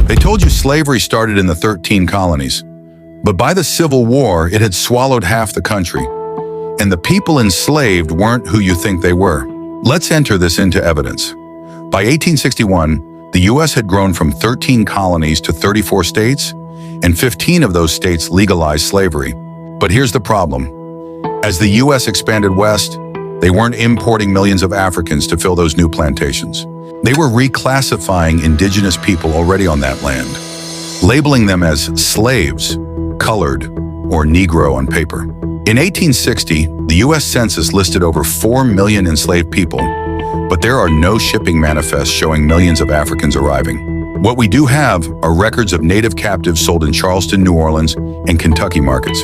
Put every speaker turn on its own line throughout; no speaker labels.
They told you slavery started in the 13 colonies, but by the Civil War, it had swallowed half the country, and the people enslaved weren't who you think they were. Let's enter this into evidence. By 1861, the U.S. had grown from 13 colonies to 34 states, and 15 of those states legalized slavery. But here's the problem. As the U.S. expanded west, they weren't importing millions of Africans to fill those new plantations. They were reclassifying indigenous people already on that land, labeling them as slaves, colored, or Negro on paper. In 1860, the U.S. Census listed over 4 million enslaved people, but there are no shipping manifests showing millions of Africans arriving. What we do have are records of native captives sold in Charleston, New Orleans, and Kentucky markets,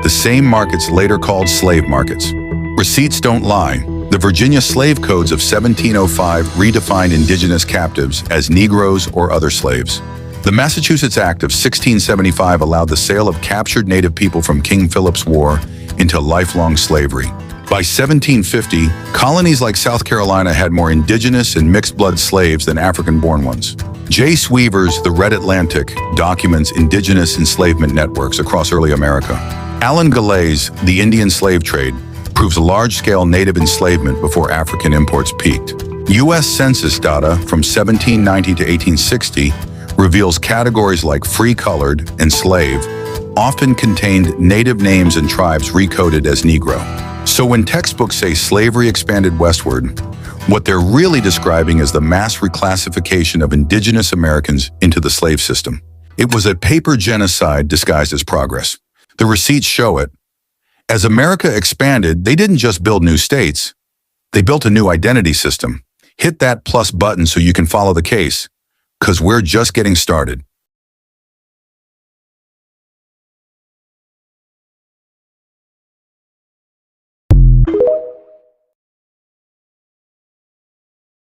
the same markets later called slave markets. Receipts don't lie. The Virginia Slave Codes of 1705 redefined indigenous captives as Negroes or other slaves. The Massachusetts Act of 1675 allowed the sale of captured native people from King Philip's War into lifelong slavery. By 1750, colonies like South Carolina had more indigenous and mixed-blood slaves than African-born ones. Jace Weaver's The Red Atlantic documents indigenous enslavement networks across early America. Alan Galay's The Indian Slave Trade proves large-scale native enslavement before African imports peaked. U.S. Census data from 1790 to 1860 reveals categories like free-colored and slave often contained native names and tribes recoded as Negro. So when textbooks say slavery expanded westward, what they're really describing is the mass reclassification of indigenous Americans into the slave system. It was a paper genocide disguised as progress. The receipts show it. As America expanded, they didn't just build new states. They built a new identity system. Hit that plus button so you can follow the case, because we're just getting started.